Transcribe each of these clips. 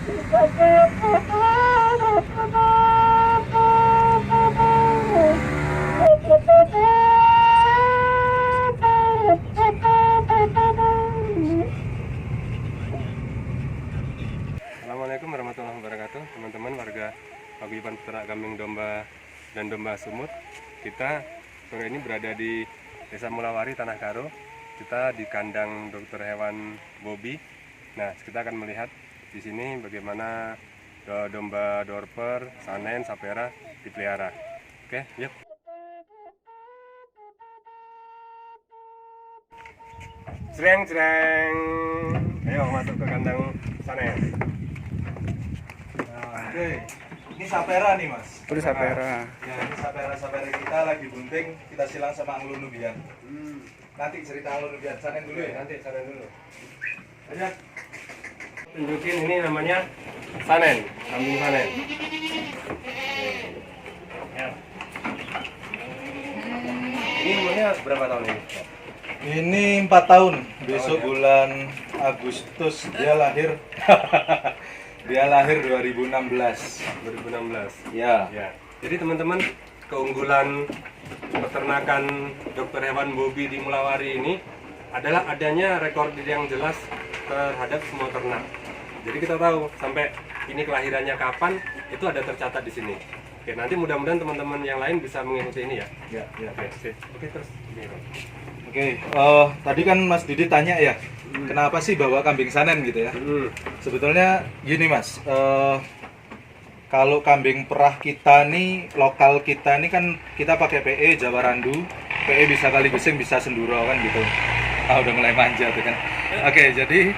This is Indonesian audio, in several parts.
Assalamualaikum warahmatullahi wabarakatuh, teman-teman warga paguyuban peternak kambing domba dan domba sumut. Kita sore ini berada di Desa Mulawari, Tanah Karo. Kita di kandang dokter hewan Bobby. Nah, kita akan melihat di sini bagaimana domba Dorper, Sanen, Sapera dipelihara. Oke, yuk. Jreng. Ayo masuk ke kandang Sanen. Oke, ini Sapera nih mas. Itu Sapera. Ya, ini Sapera kita lagi bunting, kita silang sama Anglo Nubian. Nanti cerita Anglo Nubian, Sanen dulu ya. Nanti Sanen dulu. Ayo. Tunjukin, ini namanya Sanen, kambing Sanen. Ya. Ini umurnya berapa tahun ini? Ini 4 tahun. Besok bulan Agustus dia lahir. Dia lahir 2016. 2016. Ya. Ya. Jadi teman-teman, keunggulan peternakan dokter hewan Bobby di Mulawari ini adalah adanya rekor yang jelas terhadap semua ternak. Jadi kita tahu sampai ini kelahirannya kapan itu ada tercatat di sini. Oke, nanti mudah-mudahan teman-teman yang lain bisa mengikuti ini ya. Ya. Oke, terus. Oke, tadi kan Mas Didi tanya ya, kenapa sih bawa kambing Sanen gitu ya? Sebetulnya gini Mas, kalau kambing perah kita nih, lokal kita nih kan kita pakai PE Jawa Randu, PE bisa kali bising, bisa senduro kan gitu. Udah mulai manja tuh kan. Oke, jadi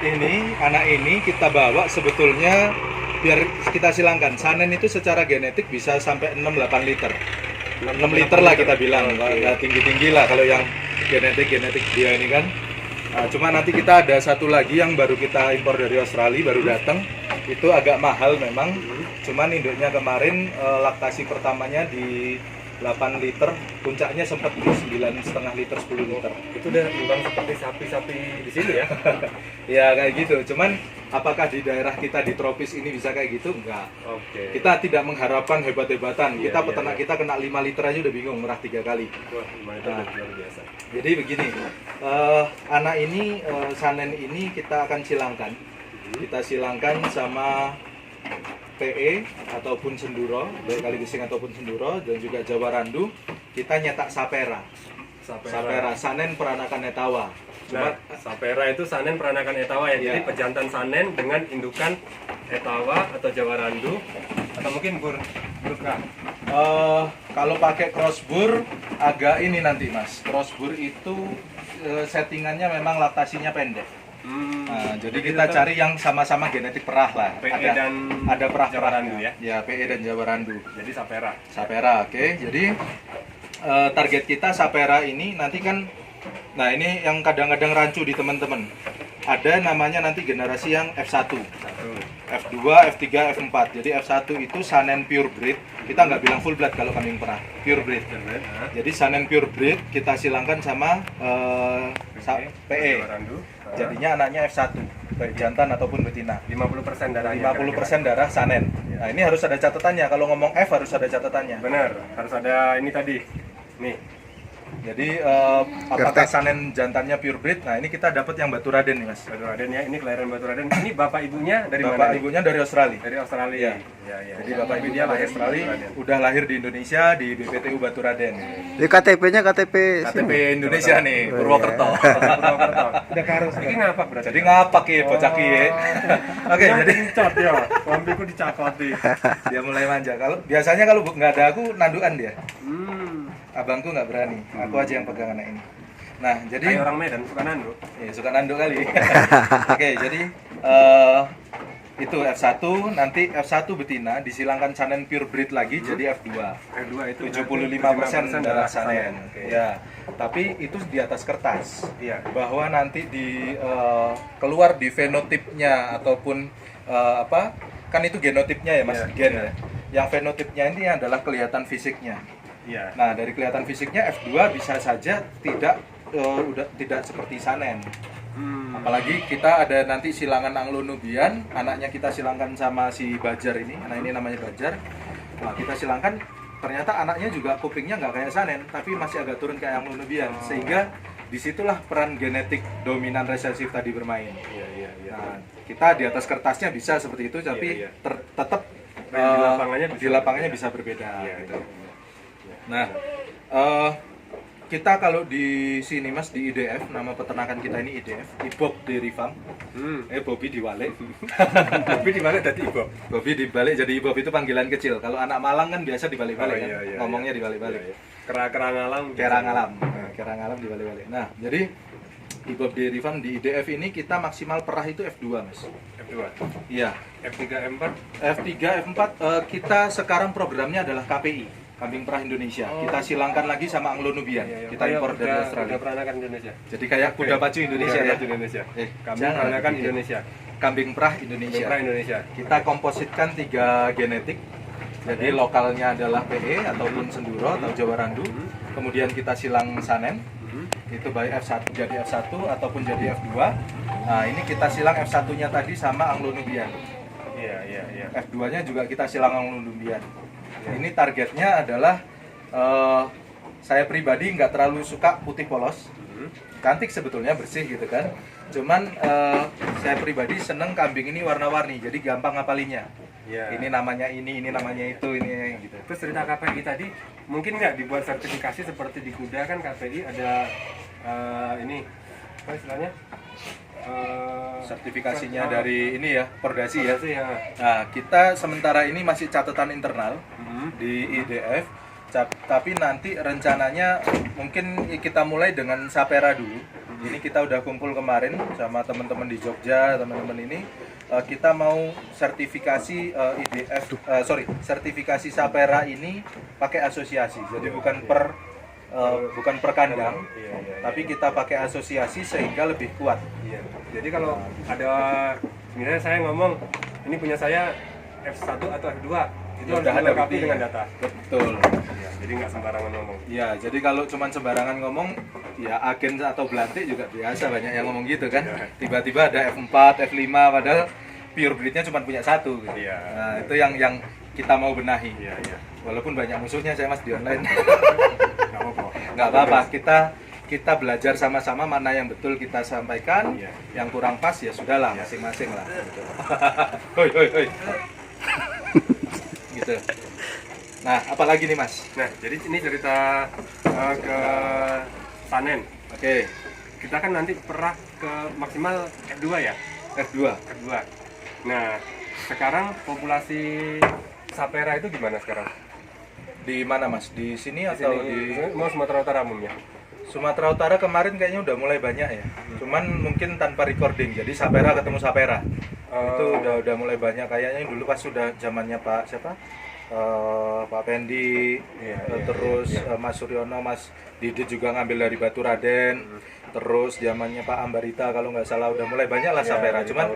ini anak ini kita bawa sebetulnya biar kita silangkan. Sanen itu secara genetik bisa sampai 6-8 liter. 6 liter lah kita bilang, nggak tinggi-tinggi lah kalau yang genetik dia ini kan. Cuma nanti kita ada satu lagi yang baru kita impor dari Australia, baru datang. Itu agak mahal memang. Cuman induknya kemarin laktasi pertamanya di 8 liter, puncaknya sempat di 9,5 liter, 10 liter. Itu udah imbang seperti sapi-sapi di sini ya? Ya kayak gitu. Cuman apakah di daerah kita di tropis ini bisa kayak gitu? Enggak. Oke. Kita tidak mengharapkan hebat-hebatan. Iya, Kita iya, peternak iya. kita kena 5 liter aja udah bingung, merah 3 kali. Wah, itu luar biasa. Jadi begini, anak ini, Sanen ini kita akan silangkan. Kita silangkan sama PE ataupun Senduro, baik kali bising ataupun Senduro, dan juga Jawa Randu. Kita nyetak Sapera. Sapera, Sanen peranakan Etawa. Nah, Sapera itu Sanen peranakan Etawa ya. Jadi Ya. pejantan Sanen dengan indukan Etawa atau Jawa Randu atau mungkin Burka. Kalau pakai crossbur agak ini nanti Mas. Crossbur itu settingannya memang laktasinya pendek. Nah, jadi kita cari yang sama-sama genetik perah lah. PE dan ada perah Jawa Randu ya. Ya, PE dan Jawa Randu. Jadi Sapera. Sapera, oke. Jadi target kita Sapera ini nanti kan, nah ini yang kadang-kadang rancu di teman-teman. Ada namanya nanti generasi yang F1, F2, F3, F4. Jadi F1 itu Sanen Pure Breed. Kita nggak bilang full blood kalau kambing perah, Pure Breed. Jadi Sanen Pure Breed kita silangkan sama PE. Jawa Randu. Jadinya anaknya F1, baik jantan ataupun betina. 50% darahnya. 50% darah Sanen. Nah ini harus ada catatannya. Kalau ngomong F harus ada catatannya. Benar, harus ada ini tadi. Nih. Jadi apakah Sanen jantannya pure breed? Nah ini kita dapat yang Batu Raden nih Mas. Batu Raden ya, ini kelahiran Batu Raden. Ini bapak ibunya dari mana? Bapak nih? ibunya dari Australia. Dari Australia. Ya. Ya. Jadi bapak ibu dia lahir Australia, udah lahir di Indonesia di BPTU Batu Raden. Di KTP-nya KTP KTP Indonesia nih, Purwokerto. Purwokerto. Udah karus. Ini ngapak berarti. Jadi ngapak ya bocah kiye. Oke, jadi dicot ya. Lambiku dicakoti. dia mulai manja. Kalau biasanya kalau nggak ada aku nandukan dia. Abangku nggak berani, aku aja yang pegang anak ini. Nah, jadi Kayak orang Medan suka nandu. ya suka nanduk kali. Oke, jadi itu F1, nanti F1 betina disilangkan Sanen Pure Breed lagi jadi F2. F2 itu 75% darah Sanen. Oke. Ya, tapi itu di atas kertas. Iya. Bahwa nanti di keluar di fenotipnya ataupun kan itu genotipnya ya Mas, Iya, gen iya. ya. Yang fenotipnya ini adalah kelihatan fisiknya. Iya. Nah, dari kelihatan fisiknya F2 bisa saja tidak udah tidak seperti Sanen. Apalagi kita ada nanti silangan Anglo-Nubian, anaknya kita silangkan sama si Bajar ini, anak ini namanya Bajar. Nah, kita silangkan, ternyata anaknya juga kupingnya nggak kayak Sanen, tapi masih agak turun kayak Anglo-Nubian, sehingga disitulah peran genetik dominan resesif tadi bermain. Iya. Nah, kita di atas kertasnya bisa seperti itu, tapi Iya. tetap Di lapangannya bisa berbeda. Iya, Gitu. iya. Nah, kita kalau di sini Mas di IDF, nama peternakan kita ini IDF, Ibob Dairy Farm. Bobby dibalik. Tapi di mana tadi Ibu? Bobby dibalik jadi Ibob itu panggilan kecil. Kalau anak Malang kan biasa dibalik-balik kan, Iya, ngomongnya iya. dibalik-balik. Iya. Kerang alam. Kerang alam. Nah, kerang alam dibalik-balik. Nah, jadi Ibob Dairy Farm di IDF ini kita maksimal perah itu F2 Mas. F2. Iya. F3, F4. F3, F4 kita sekarang programnya adalah KPI, Kambing Perah Indonesia. Kita silangkan lagi sama Anglo-Nubian. Kita impor dari Australia. Udah peranakan Indonesia. Jadi kayak kuda pacu Indonesia Iya, ya. Indonesia. Kami jangan peranakan dipikir. Indonesia. Kambing Perah Indonesia. Perah Indonesia. Kita kompositkan 3 genetik. Jadi lokalnya adalah PE ataupun Senduro atau Jawa Randu. Kemudian kita silang Sanen. Itu baik F1 jadi F1 ataupun jadi F2. Nah, ini kita silang F1-nya tadi sama Anglo-Nubian. Iya. F2-nya juga kita silang Anglo-Nubian. Ini targetnya adalah saya pribadi nggak terlalu suka putih polos. Cantik sebetulnya, bersih gitu kan. Cuman saya pribadi seneng kambing ini warna-warni, jadi gampang ngapalinya. Iya. Ini namanya ini namanya itu, ini gitu. Terus cerita KPI tadi, mungkin nggak dibuat sertifikasi seperti di kuda kan KPI ada ini apa istilahnya? Sertifikasinya dari ini ya, Pordasi ya. Ya. Nah, kita sementara ini masih catatan internal di IDF, tapi nanti rencananya mungkin kita mulai dengan Sapera dulu. Ini kita udah kumpul kemarin sama teman-teman di Jogja, teman-teman ini kita mau sertifikasi sertifikasi Sapera ini pakai asosiasi. Jadi bukan per kandang, tapi kita pakai asosiasi sehingga lebih kuat. Iya. Jadi kalau ada misalnya saya ngomong ini punya saya F1 atau F2, itu Ya, harus udah ada dilengkapi buktinya. dengan data. Betul. Iya, jadi nggak sembarangan ngomong. Ya, jadi kalau cuman sembarangan ngomong, ya agen atau belantik juga biasa banyak yang ngomong gitu kan. Tiba-tiba ada F4, F5, padahal pure breednya cuma punya satu. Gitu. Iya. Nah, itu yang kita mau benahi. Iya. Walaupun banyak musuhnya saya Mas di online. Nggak apa-apa. Nggak apa-apa, kita belajar sama-sama mana yang betul kita sampaikan, Iya. yang kurang pas ya sudahlah masing-masing lah. Gitu. hoi. Gitu. Nah, apalagi nih Mas? Nah, jadi ini cerita ke Sanen. Oke, Kita kan nanti perah ke maksimal F2 ya? F2. F2. Nah, sekarang populasi Sapera itu gimana sekarang? Di mana Mas? Di sini Di atau sini, di mau Sumatera Utara umumnya? Sumatera Utara kemarin kayaknya udah mulai banyak ya. Cuman mungkin tanpa recording. Jadi Sapera ketemu Sapera. Itu udah mulai banyak kayaknya dulu pas sudah zamannya Pak siapa? Pak Pendi, terus Mas Suryono, Mas Didit juga ngambil dari Batu Raden. Terus zamannya Pak Ambarita kalau nggak salah udah mulai banyak lah Sapera. Cuman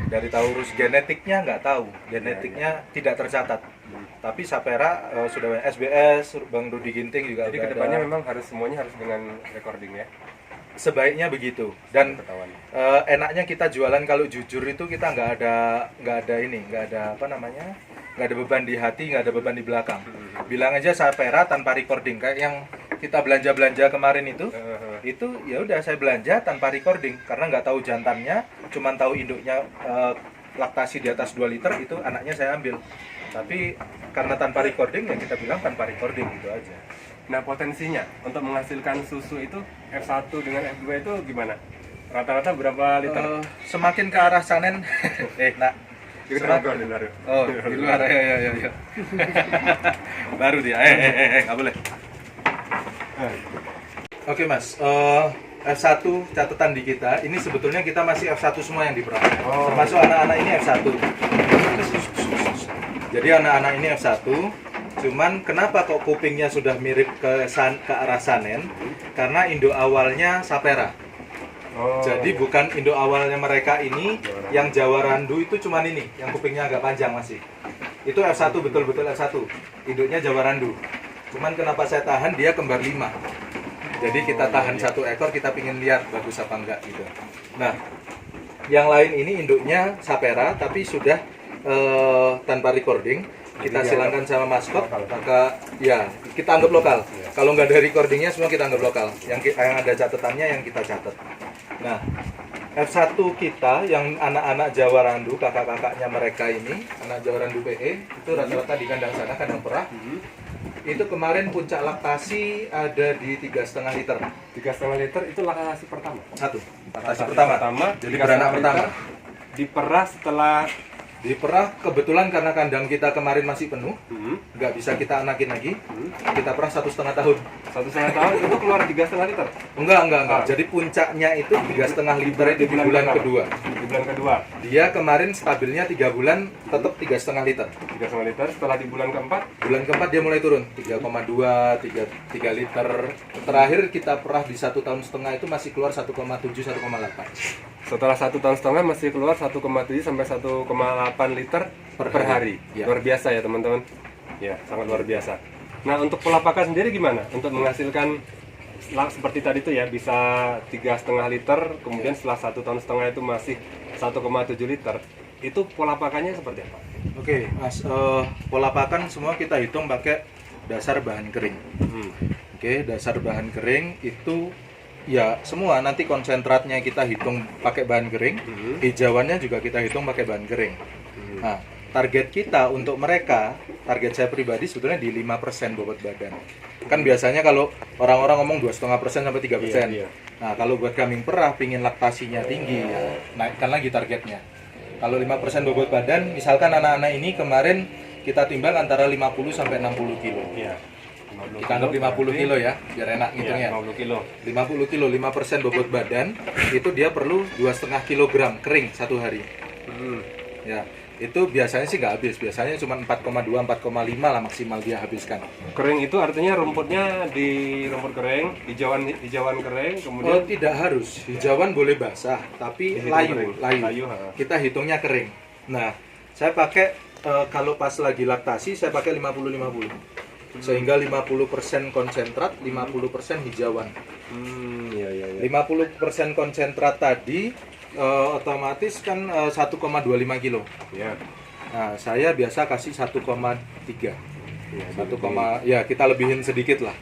dari Taurus genetiknya nggak tahu. Genetiknya tidak tercatat. Tapi Sapera sudah banyak. SBS, Bang Rudi Ginting juga Jadi udah kedepannya ada. memang semuanya harus dengan recording ya? Sebaiknya begitu. Dan Ketahuan. enaknya kita jualan kalau jujur itu kita nggak ada apa namanya, nggak ada beban di hati, nggak ada beban di belakang. Bilang aja Sapera tanpa recording kayak yang kita belanja kemarin itu ya udah saya belanja tanpa recording karena nggak tahu jantannya, cuman tahu induknya laktasi di atas 2 liter itu anaknya saya ambil. Tapi karena tanpa recording ya kita bilang tanpa recording gitu aja. Nah, potensinya untuk menghasilkan susu itu F1 dengan F2 itu gimana? Rata-rata berapa liter? Semakin ke arah Sanen nak. Di Serat- luar, di luar. Oh, di luar ya. Baru dia. Nggak boleh. Oke Mas, F1 catatan di kita. Ini sebetulnya kita masih F1 semua yang diperah. Termasuk anak-anak ini F1. Jadi anak-anak ini F1. Cuman kenapa kok kupingnya sudah mirip ke arah Sanen? Karena induk awalnya Sapera. Jadi bukan induk awalnya mereka ini yang Jawa Randu itu cuman ini, yang kupingnya agak panjang masih. Itu F1 betul-betul F1. Induknya Jawa Randu. Cuman kenapa saya tahan dia kembar 5. Jadi kita tahan 1 ekor, kita pingin lihat bagus apa enggak gitu. Nah, Yang lain ini induknya Sapera tapi sudah tanpa recording. Kita Jadi silangkan sama maskot, lokal. maka ya kita anggap lokal. Iya. Kalau nggak ada recordingnya semua kita anggap lokal. Yang ada catatannya yang kita catat. Nah, F1 kita yang anak-anak Jawa Randu, kakak-kakaknya mereka ini, anak Jawa Randu PE, itu rata-rata di kandang sana, kandang perah. Itu kemarin puncak laktasi ada di 3,5 liter. 3,5 liter itu laktasi pertama. Satu. Laktasi Laktasi pertama. Jadi 3,5 beranak liter pertama. Diperah setelah Di perah kebetulan karena kandang kita kemarin masih penuh, nggak bisa kita anakin lagi. Kita perah 1,5 tahun. 1,5 tahun itu keluar 3,5 liter. Enggak. Ah. Jadi puncaknya itu 3,5 liter di bulan pertama. kedua. Di bulan kedua Dia kemarin stabilnya 3 bulan tetap 3,5 liter. 3,5 liter. Setelah di bulan keempat Bulan keempat dia mulai turun 3,2, 3 liter. Terakhir kita perah di 1,5 tahun itu masih keluar 1,7, 1,8. setelah 1,5 tahun masih keluar 1,7 sampai 1,8 liter per hari. Ya. Luar biasa ya teman-teman. Ya, sangat luar biasa. Nah, untuk pola pakan sendiri gimana? Untuk menghasilkan seperti tadi tuh ya, bisa 3,5 liter, kemudian setelah 1,5 tahun itu masih 1,7 liter. Itu pola pakannya seperti apa? Oke, Mas, pola pakan semua kita hitung pakai dasar bahan kering. Oke, dasar bahan kering itu ya semua nanti konsentratnya kita hitung pakai bahan kering, hijauannya juga kita hitung pakai bahan kering. Nah, target kita untuk mereka, target saya pribadi sebetulnya di 5% bobot badan. Kan biasanya kalau orang-orang ngomong 2,5% sampai 3%. Iya. Nah, kalau buat kambing perah pingin laktasinya tinggi, ya naikkan lagi targetnya. Kalau 5% bobot badan, misalkan anak-anak ini kemarin kita timbang antara 50 sampai 60 kilo. Iya. Kita anggap 50 kilo ya, biar enak ngitungnya. 50 kilo. 50 kilo, 5% bobot badan, itu dia perlu 2,5 kilogram kering satu hari. Ya, itu biasanya sih nggak habis, biasanya cuma 4,2, 4,5 lah maksimal dia habiskan. Kering itu artinya rumputnya di rumput kering, hijauan kering, Oh, kemudian tidak harus, hijauan boleh basah, tapi Dihitung layu, kering. layu. Layu, ha. Kita hitungnya kering. Nah, saya pakai kalau pas lagi laktasi, saya pakai 50-50. Sehingga 50% konsentrat, 50% hijauan. iya. 50% konsentrat tadi otomatis kan 1,25 kilo. Ya. Nah, saya biasa kasih 1,3. Ya, 1, ya kita lebihin sedikit lah.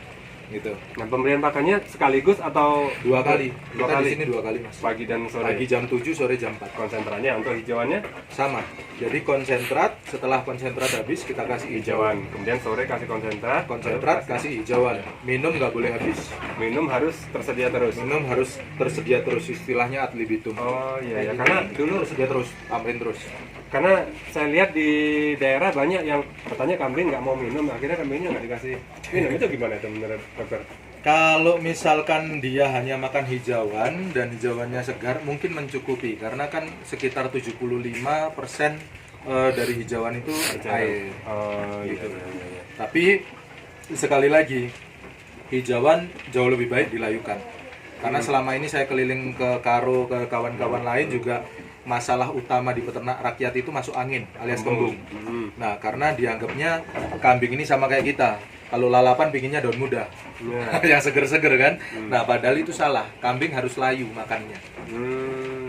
Gitu. Nah, pemberian pakannya sekaligus atau 2 kali. Dua Kita kali. di sini 2 kali, Mas. Pagi dan sore. Pagi jam 7, sore jam 4. Konsentratnya untuk hijauannya Sama. Jadi konsentrat, setelah konsentrat habis kita kasih hijauan, kemudian sore kasih konsentrat. Konsentrat kasih hijauan. Minum nggak boleh habis. Minum harus tersedia terus. Minum harus tersedia terus, istilahnya ad libitum. Oh iya ya, karena dulu tersedia terus, amrin terus. karena saya lihat di daerah banyak yang katanya kambing nggak mau minum, akhirnya kambingnya nggak dikasih minum. Itu gimana itu menurut dokter? Kalau misalkan dia hanya makan hijauan dan hijauannya segar, mungkin mencukupi karena kan sekitar 75% dari hijauan itu air. Oh iya, Gitu. iya. Tapi sekali lagi, hijauan jauh lebih baik dilayukan. Karena selama ini saya keliling ke Karo, ke kawan-kawan lain juga masalah utama di peternak rakyat itu masuk angin alias kembung. Nah, karena dianggapnya kambing ini sama kayak kita. Kalau lalapan pinginnya daun muda. Ya. Yang seger-seger kan. Nah, padahal itu salah. Kambing harus layu makannya.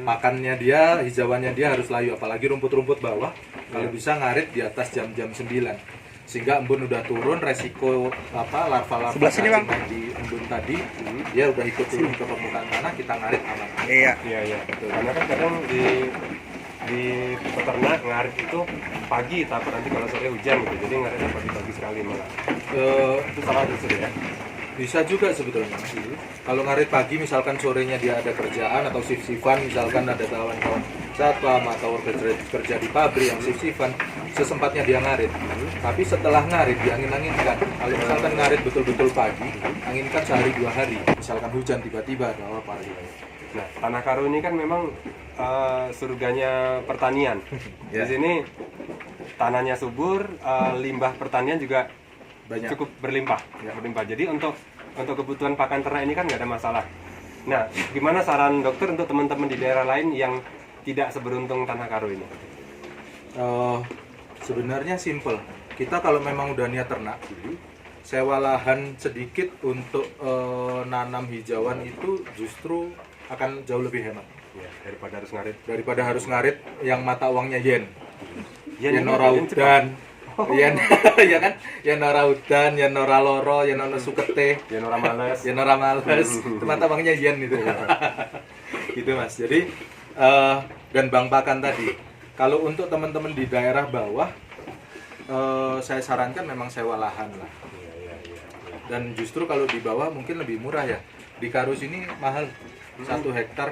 Makannya dia, hijauannya dia harus layu, apalagi rumput-rumput bawah. Kalau bisa ngarit di atas jam-jam 9. Sehingga embun udah turun, resiko larva-larva Sebelah sini, Bang. cacing di embun tadi dia udah ikut turun ke permukaan tanah, kita ngarit aman. Iya. Iya. Karena kan kadang di peternak ngarit itu pagi, takut nanti kalau sore hujan gitu. Jadi ngaritnya pagi-pagi sekali malah. Itu salah justru ya. Bisa juga sebetulnya. Kalau ngarit pagi misalkan sorenya dia ada kerjaan atau shift-shiftan, misalkan ada kawan-kawan satpam atau kerja di pabrik yang shift-shiftan, sesempatnya dia ngarit. Tapi setelah ngarit diangin-anginkan. Kalau misalkan ngarit betul-betul pagi, anginkan sehari 2 hari. Misalkan hujan tiba-tiba ada apa gitu. Nah, Tanah Karo ini kan memang surganya pertanian. Di Ya. sini tanahnya subur, limbah pertanian juga Banyak. cukup berlimpah. Berlimpah. Jadi untuk kebutuhan pakan ternak ini kan nggak ada masalah. Nah, gimana saran dokter untuk teman-teman di daerah lain yang tidak seberuntung Tanah Karo ini? Sebenarnya simple. Kita kalau memang udah niat ternak, sewa lahan sedikit untuk nanam hijauan itu justru akan jauh lebih hemat. Ya, daripada harus ngarit. daripada harus ngarit yang mata uangnya yen. Yen Yen juga, ora yen udan. Yen ya kan? Yen ora udan, yen ora loro, yen ono sukete, Yen orang males. yen ora males. Itu mata uangnya yen itu. Gitu Mas. Jadi dan Bang Pakan tadi, kalau untuk teman-teman di daerah bawah saya sarankan memang sewa lahan lah. Iya. Dan justru kalau di bawah mungkin lebih murah ya. Di Karus ini mahal. 1 hektar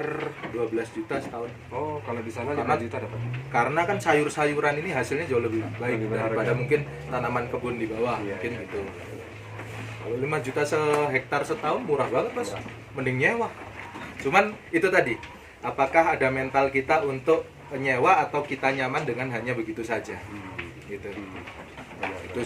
12 juta setahun. Oh, kalau di sana 5 Karena- juta dapat. Karena kan sayur-sayuran ini hasilnya jauh lebih baik Lebih daripada berharga. mungkin tanaman kebun di bawah, Iya, mungkin iya. gitu. Kalau 5 juta sehektar setahun murah banget Mas. Mending nyewa. Cuman itu tadi, apakah ada mental kita untuk nyewa atau kita nyaman dengan hanya begitu saja? Gitu. Benar. Itu